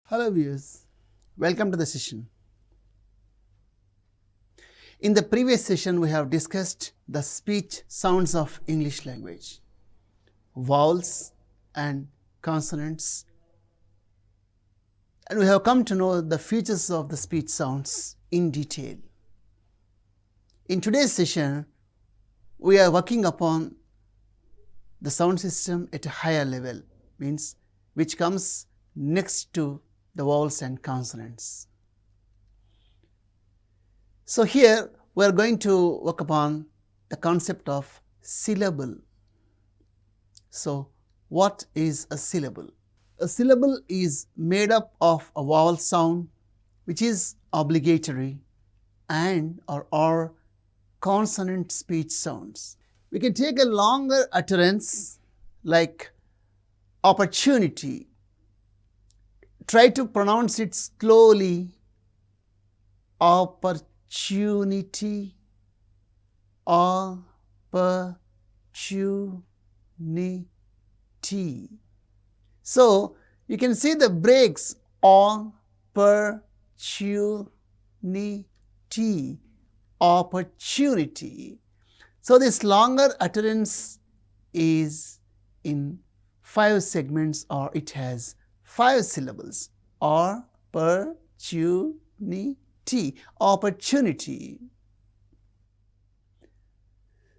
Hello viewers, welcome to the session. In the previous session we have discussed the speech sounds of English language, vowels and consonants, and we have come to know the features of the speech sounds in detail. In today's session we are working upon the sound system at a higher level, means which comes next to the vowels and consonants. So here we are going to work upon the concept of syllable. So what is a syllable? A syllable is made up of a vowel sound which is obligatory and or consonant speech sounds. We can take a longer utterance like opportunity. Try to pronounce it slowly. Opportunity, opportunity. So you can see the breaks. Opportunity, opportunity. So this longer utterance is in 5 segments, or it has 5 syllables. Opportunity, opportunity.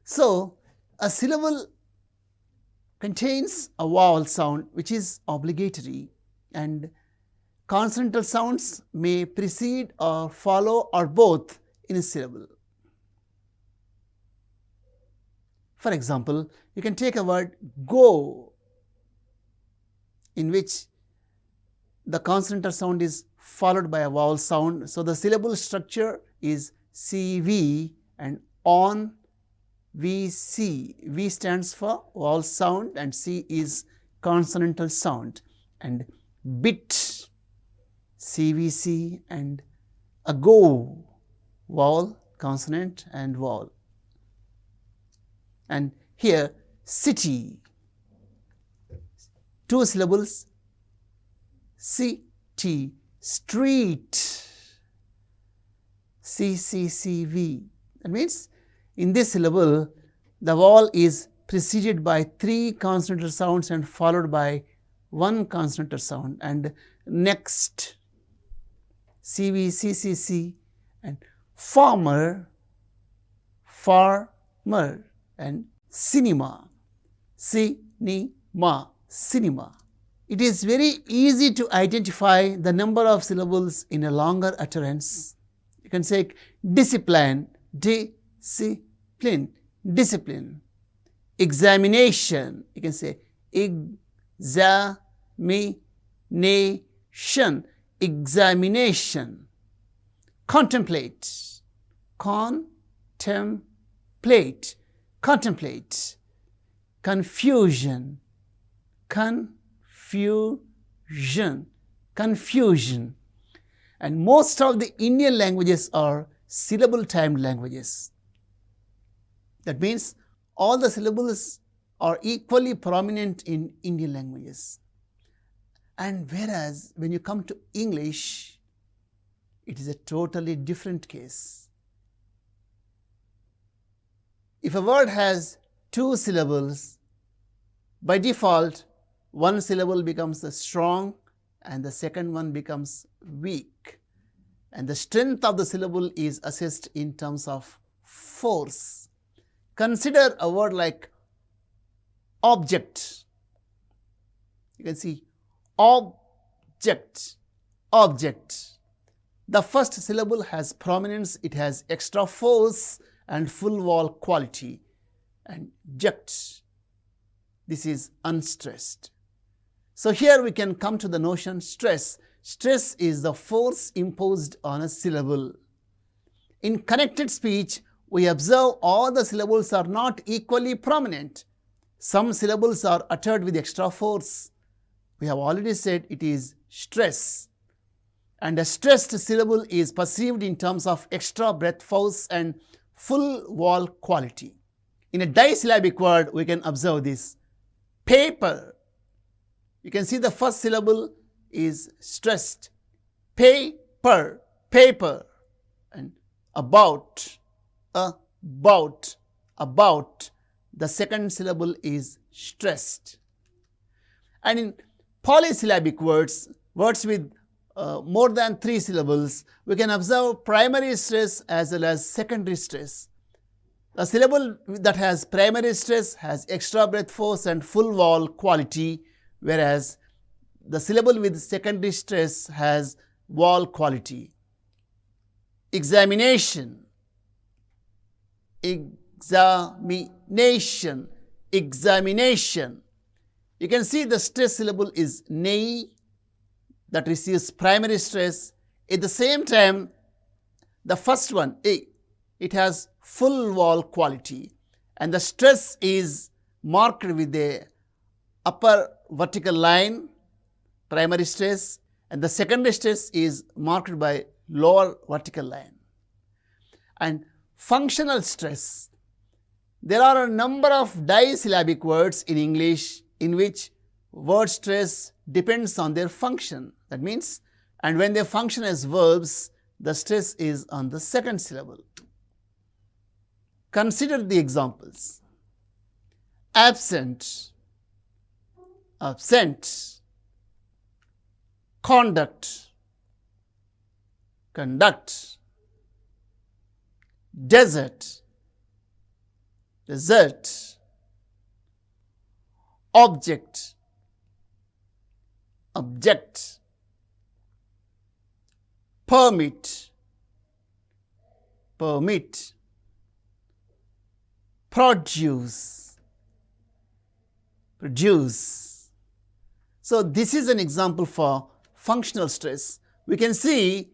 So a syllable contains a vowel sound which is obligatory, and consonantal sounds may precede or follow or both in a syllable. For example, you can take a word go, in which the consonantal sound is followed by a vowel sound. So the syllable structure is CV and on VC. V stands for vowel sound and C is consonantal sound, and bit CVC and a go vowel, consonant and vowel. And here city, 2 syllables, city, street, CCCV. That means in this syllable the vowel is preceded by 3 consonantal sounds and followed by 1 consonantal sound, and next CV, CCC, and farmer, farmer, and cinema, cinema, cinema. It is very easy to identify the number of syllables in a longer utterance. You can say discipline, discipline, discipline. Examination, you can say examination, examination. Contemplate, contemplate, contemplate. Confusion, confusion, confusion. And most of the Indian languages are syllable timed languages. That means all the syllables are equally prominent in Indian languages. And whereas when you come to English, it is a totally different case. If a word has 2 syllables, by default, 1 syllable becomes strong and the second one becomes weak. And the strength of the syllable is assessed in terms of force. Consider a word like object. You can see object, object. The first syllable has prominence, it has extra force and full vowel quality. And ject, this is unstressed. So here we can come to the notion stress. Stress is the force imposed on a syllable. In connected speech, we observe all the syllables are not equally prominent. Some syllables are uttered with extra force. We have already said it is stress. And a stressed syllable is perceived in terms of extra breath force and full vowel quality. In a disyllabic word, we can observe this. Paper. You can see the first syllable is stressed. Paper, paper, and about, about. The second syllable is stressed. And in polysyllabic words, words with more than 3 syllables, we can observe primary stress as well as secondary stress. The syllable that has primary stress has extra breath force and full vowel quality, whereas the syllable with secondary stress has vowel quality. Examination, examination, examination. You can see the stress syllable is nei, that receives primary stress. At the same time, the first one, it has full vowel quality, and the stress is marked with the upper vertical line, primary stress, and the secondary stress is marked by lower vertical line. And functional stress. There are a number of disyllabic words in English in which word stress depends on their function. That means, and when they function as verbs, the stress is on the second syllable. Consider the examples. Absent, absent. Conduct, conduct. Desert, desert. Object, object. Permit, permit. Produce, produce. So this is an example for functional stress. We can see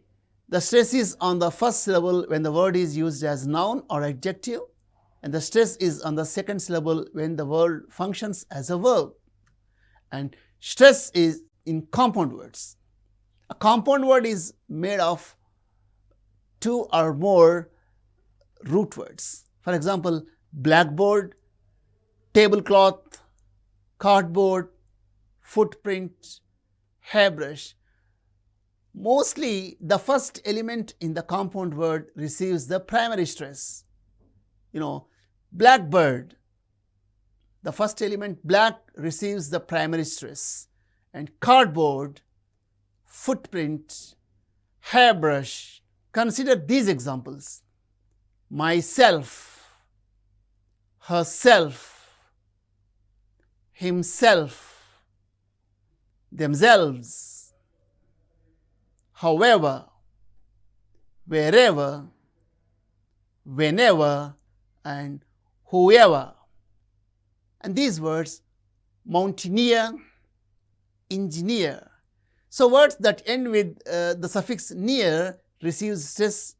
the stress is on the first syllable when the word is used as noun or adjective, and the stress is on the second syllable when the word functions as a verb. And stress is in compound words. A compound word is made of 2 or more root words. For example, blackboard, tablecloth, cardboard, footprint, hairbrush. Mostly the first element in the compound word receives the primary stress. You know, blackbird, the first element black receives the primary stress, and cardboard, footprint, hairbrush. Consider these examples. Myself, herself, himself, themselves, however, wherever, whenever, and whoever. And these words, mountaineer, engineer. So words that end with the suffix near receives stress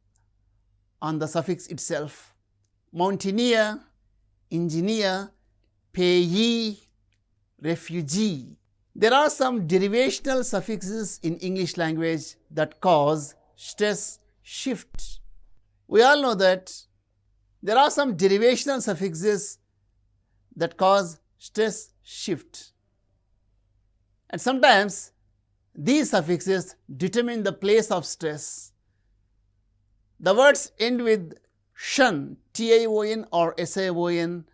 on the suffix itself. Mountaineer, engineer, payee, refugee. There are some derivational suffixes in English language that cause stress shift. We all know that there are some derivational suffixes that cause stress shift. And sometimes these suffixes determine the place of stress. The words end with shun, T-I-O-N or S-I-O-N,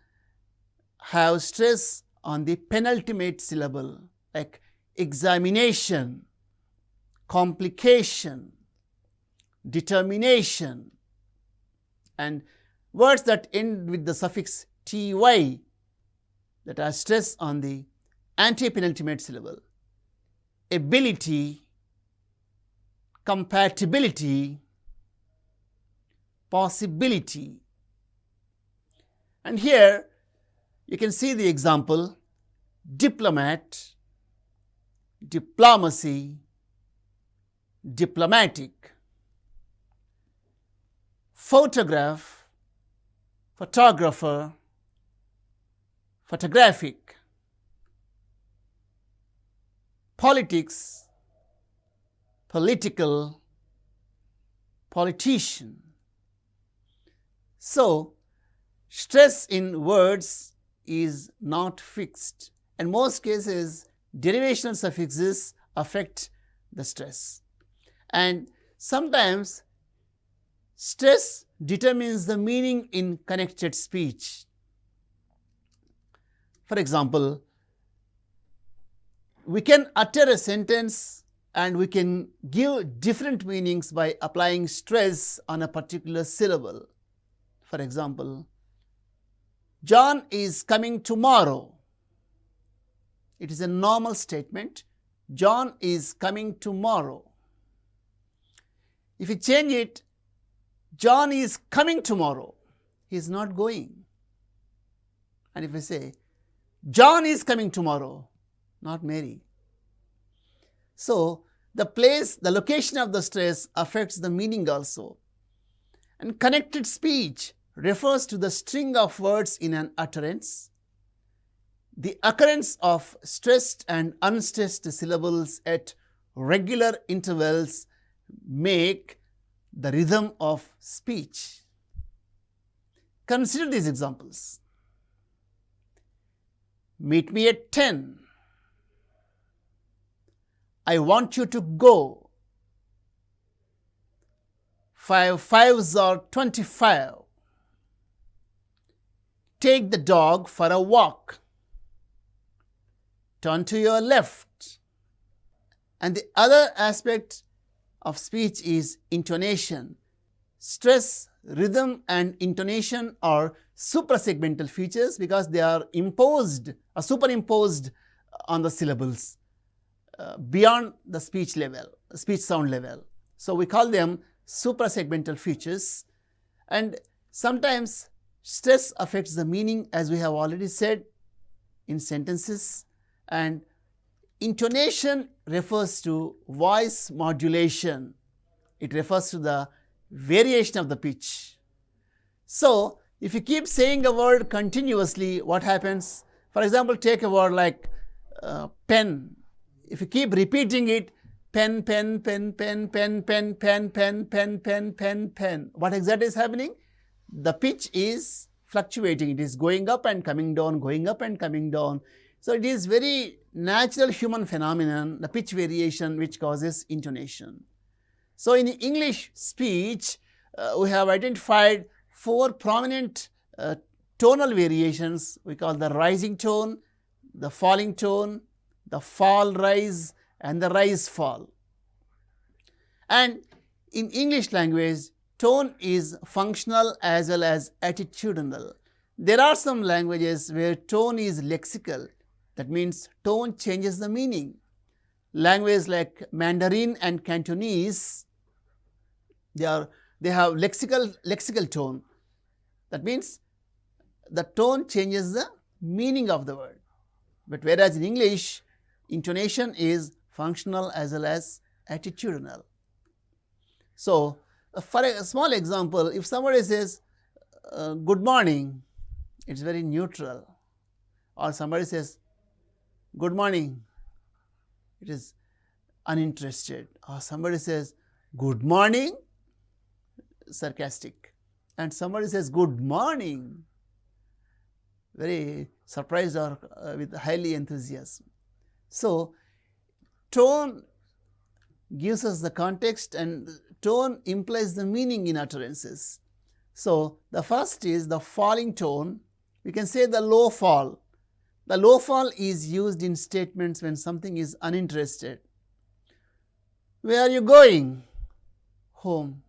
have stress on the penultimate syllable, like examination, complication, determination. And words that end with the suffix ty that are stress on the antepenultimate syllable. Ability, compatibility, possibility. And here you can see the example: diplomat, diplomacy, diplomatic. Photograph, photographer, photographic. Politics, political, politician. So, stress in words is not fixed. In most cases, derivational suffixes affect the stress. And sometimes stress determines the meaning in connected speech. For example, we can utter a sentence and we can give different meanings by applying stress on a particular syllable. For example, John is coming tomorrow. It is a normal statement. John is coming tomorrow. If you change it, John is coming tomorrow, he is not going. And if we say, John is coming tomorrow, not Mary. So, the place, the location of the stress affects the meaning also. And connected speech refers to the string of words in an utterance. The occurrence of stressed and unstressed syllables at regular intervals make the rhythm of speech. Consider these examples. Meet me at 10. I want you to go. 5 5s are 25. Take the dog for a walk. Turn to your left. And the other aspect of speech is intonation. Stress, rhythm and intonation are suprasegmental features because they are imposed or superimposed on the syllables beyond the speech level, speech sound level. So, we call them suprasegmental features, and sometimes stress affects the meaning, as we have already said, in sentences, and intonation refers to voice modulation. It refers to the variation of the pitch. So, if you keep saying a word continuously, what happens? For example, take a word like pen. If you keep repeating it, pen, pen, pen, pen, pen, pen, pen, pen, pen, pen, pen, pen. What exactly is happening? The pitch is fluctuating. It is going up and coming down, going up and coming down. So, it is very natural human phenomenon, the pitch variation, which causes intonation. So, in English speech, we have identified 4 prominent tonal variations. We call the rising tone, the falling tone, the fall rise and the rise fall. And in English language, tone is functional as well as attitudinal. There are some languages where tone is lexical. That means tone changes the meaning. Languages like Mandarin and Cantonese, they have lexical tone. That means the tone changes the meaning of the word. But whereas in English, intonation is functional as well as attitudinal. So, for a small example, if somebody says good morning, it is very neutral. Or somebody says good morning, it is uninterested. Or somebody says good morning, sarcastic. And somebody says good morning, very surprised or with highly enthusiasm. So, tone gives us the context and tone implies the meaning in utterances. So, the first is the falling tone. We can say the low fall. The low fall is used in statements when something is uninterested. Where are you going? Home.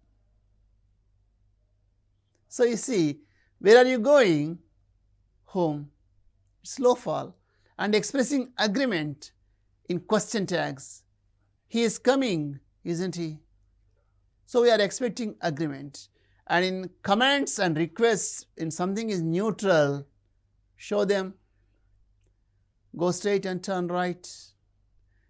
So, you see, where are you going? Home. It's low fall. And expressing agreement in question tags. He is coming, isn't he? So, we are expecting agreement. And in commands and requests, in something is neutral, show them, go straight and turn right.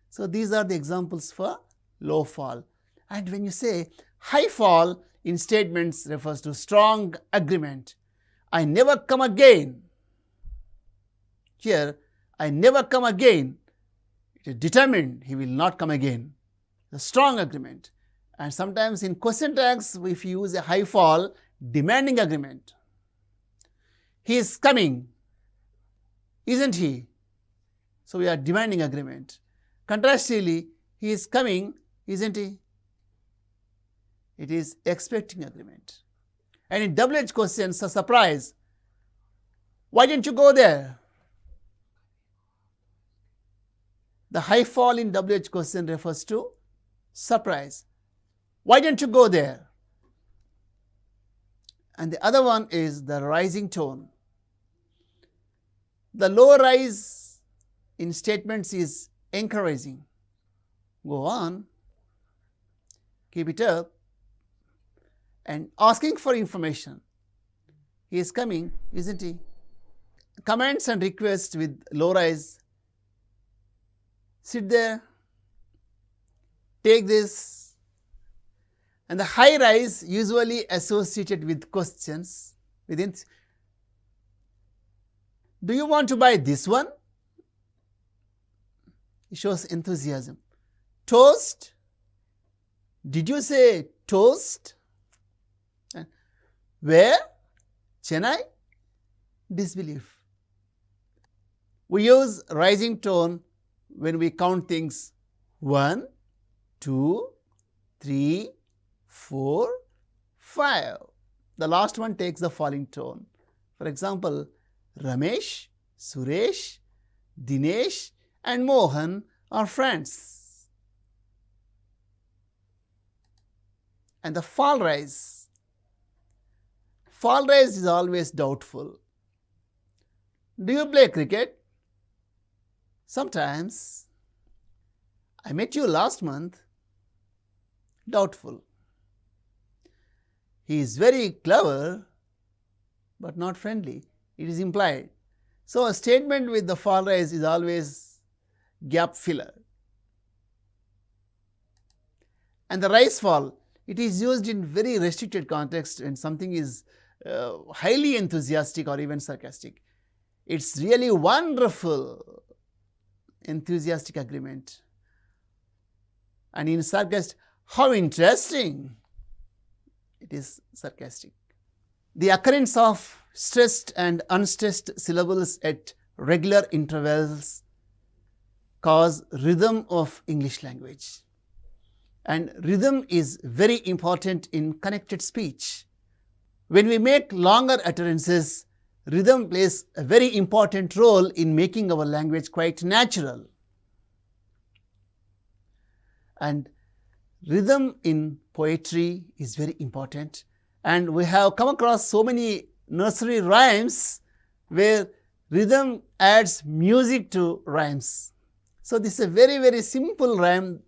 So, these are the examples for low fall. And when you say high fall in statements refers to strong agreement. I never come again. Here, I never come again. It is determined he will not come again. A strong agreement. And sometimes in question tags, if you use a high fall, demanding agreement. He is coming, isn't he? So, we are demanding agreement. Contrastively, He is coming, isn't he? It is expecting agreement. And in WH questions, a surprise. Why didn't you go there? The high fall in WH question refers to surprise. Why didn't you go there? And the other one is the rising tone. The low rise in statements is encouraging. Go on, keep it up, and asking for information. He is coming, isn't he? Commands and requests with low rise. Sit there, take this. And the high rise usually associated with questions. Within, do you want to buy this one? It shows enthusiasm. Toast? Did you say toast? Where? Chennai? Disbelief. We use rising tone when we count things 1, 2, 3, 4, 5. The last one takes the falling tone. For example, Ramesh, Suresh, Dinesh and Mohan are friends. And the fall rise. Fall rise is always doubtful. Do you play cricket? Sometimes. I met you last month. Doubtful. He is very clever, but not friendly. It is implied. So a statement with the fall rise is always gap filler. And the rise fall, it is used in very restricted context when something is highly enthusiastic or even sarcastic. It's really wonderful, enthusiastic agreement. And in sarcastic, how interesting, it is sarcastic. The occurrence of stressed and unstressed syllables at regular intervals cause rhythm of English language. And rhythm is very important in connected speech. When we make longer utterances, rhythm plays a very important role in making our language quite natural. And rhythm in poetry is very important. And we have come across so many nursery rhymes where rhythm adds music to rhymes. So this is a very, very simple rhyme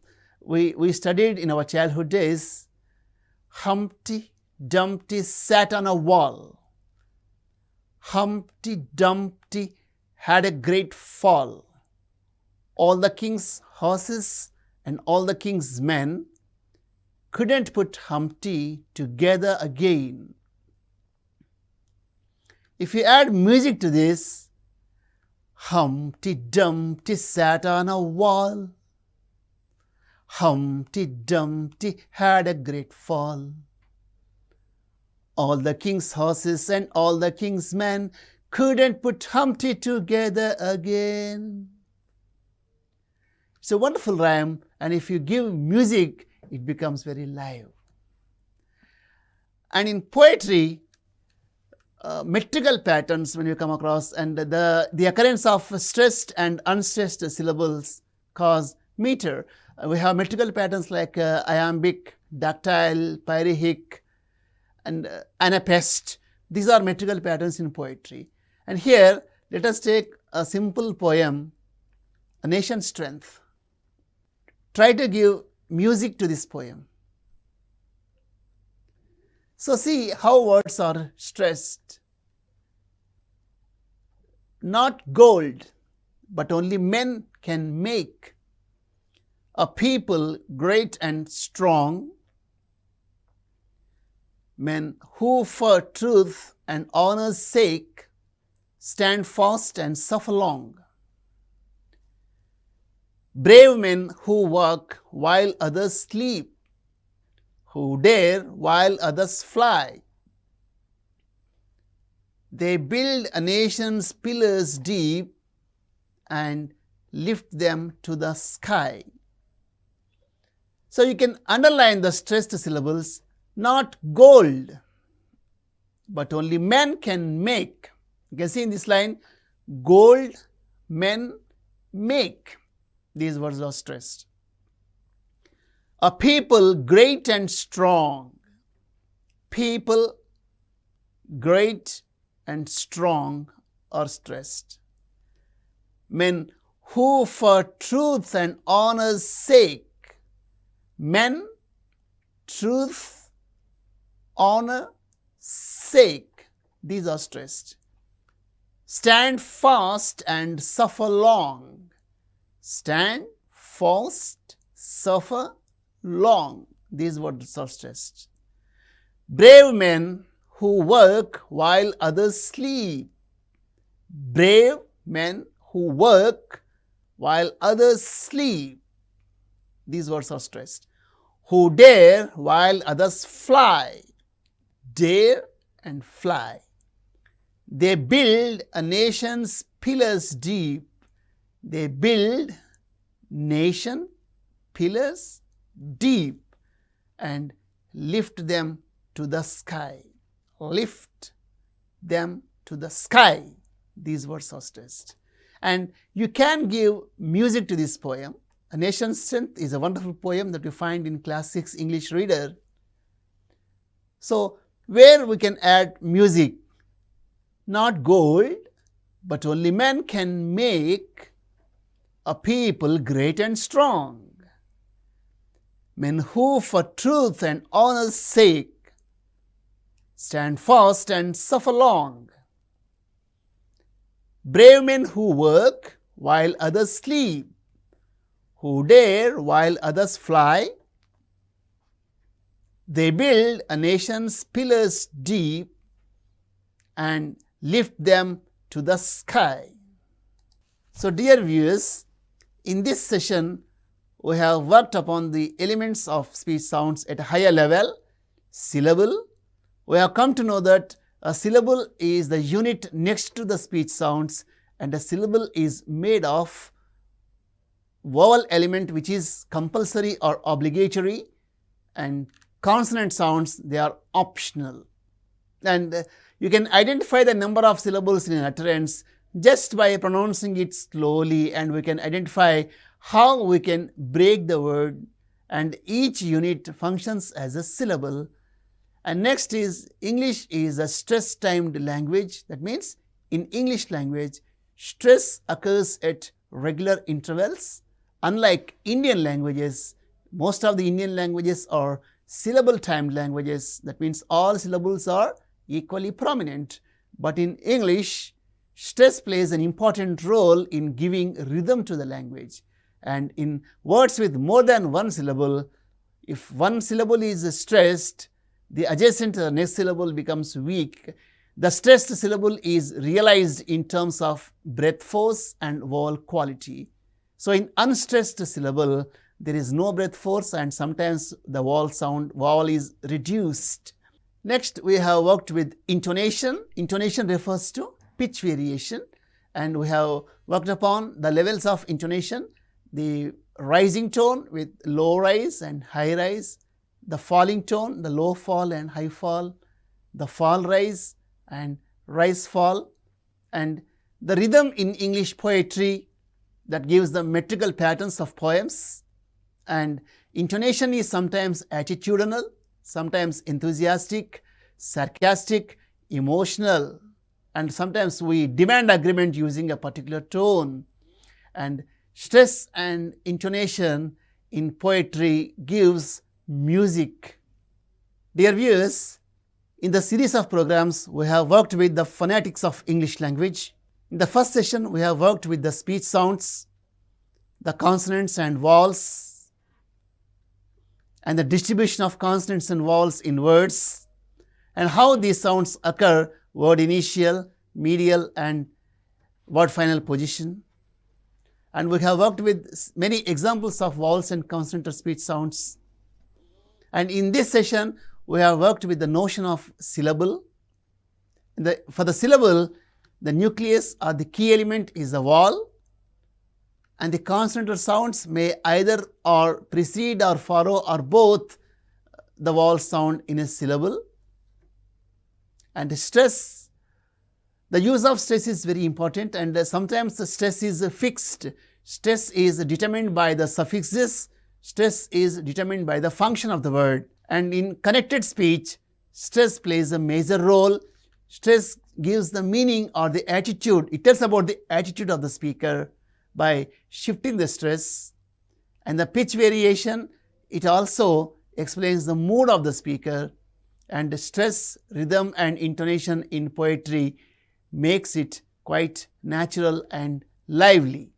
we studied in our childhood days. Humpty Dumpty sat on a wall. Humpty Dumpty had a great fall. All the king's horses and all the king's men couldn't put Humpty together again. If you add music to this, Humpty Dumpty sat on a wall. Humpty Dumpty had a great fall. All the king's horses and all the king's men couldn't put Humpty together again. It's a wonderful rhyme, and if you give music, it becomes very live. And in poetry, metrical patterns when you come across, and the occurrence of stressed and unstressed syllables cause meter. We have metrical patterns like iambic, dactyl, pyrihic, and anapest. These are metrical patterns in poetry. And here, let us take a simple poem, A Nation's Strength. Try to give music to this poem. So see how words are stressed. Not gold, but only men can make a people great and strong, men who for truth and honor's sake stand fast and suffer long. Brave men who work while others sleep, who dare while others fly. They build a nation's pillars deep and lift them to the sky. So you can underline the stressed syllables, not gold, but only men can make. You can see in this line, gold men make. These words are stressed. A people great and strong. People great and strong are stressed. Men who for truth and honor's sake. Men, truth, honor, sake. These are stressed. Stand fast and suffer long. Stand fast, suffer long. These words are stressed. Brave men who work while others sleep. Brave men who work while others sleep. These words are stressed. Who dare while others fly. Dare and fly. They build a nation's pillars deep. They build nation pillars deep and lift them to the sky. Lift them to the sky. These words are stressed. And you can give music to this poem. A Nation's Strength is a wonderful poem that you find in Class 6 English Reader. So, where we can add music, not gold, but only men can make a people great and strong. Men who for truth and honor's sake stand fast and suffer long. Brave men who work while others sleep. Who dare while others fly. They build a nation's pillars deep and lift them to the sky. So dear viewers, in this session we have worked upon the elements of speech sounds at a higher level. Syllable. We have come to know that a syllable is the unit next to the speech sounds, and a syllable is made of vowel element which is compulsory or obligatory, and consonant sounds, they are optional. And you can identify the number of syllables in an utterance just by pronouncing it slowly, and we can identify how we can break the word, and each unit functions as a syllable. And next is, English is a stress-timed language. That means in English language, stress occurs at regular intervals. Unlike Indian languages, most of the Indian languages are syllable-timed languages. That means all syllables are equally prominent. But in English, stress plays an important role in giving rhythm to the language. And in words with more than one syllable, if one syllable is stressed, the adjacent next syllable becomes weak. The stressed syllable is realized in terms of breath force and vowel quality. So in unstressed syllable, there is no breath force, and sometimes the vowel is reduced. Next, we have worked with intonation. Intonation refers to pitch variation, and we have worked upon the levels of intonation: the rising tone with low rise and high rise, the falling tone, the low fall and high fall, the fall rise and rise fall, and the rhythm in English poetry that gives the metrical patterns of poems. And intonation is sometimes attitudinal, sometimes enthusiastic, sarcastic, emotional, and sometimes we demand agreement using a particular tone. And stress and intonation in poetry gives music. Dear viewers, in the series of programs, we have worked with the phonetics of English language. In the first session, we have worked with the speech sounds, the consonants and vowels, and the distribution of consonants and vowels in words, and how these sounds occur: word initial, medial, and word final position. And we have worked with many examples of vowels and consonant or speech sounds. And in this session, we have worked with the notion of syllable. For the syllable, the nucleus or the key element is the vowel, and the consonantal sounds may either or precede or follow or both the vowel sound in a syllable. And stress, the use of stress is very important, and sometimes the stress is fixed. Stress is determined by the suffixes, stress is determined by the function of the word, and in connected speech, stress plays a major role. Stress gives the meaning or the attitude, it tells about the attitude of the speaker by shifting the stress. And the pitch variation, it also explains the mood of the speaker, and stress, rhythm and intonation in poetry makes it quite natural and lively.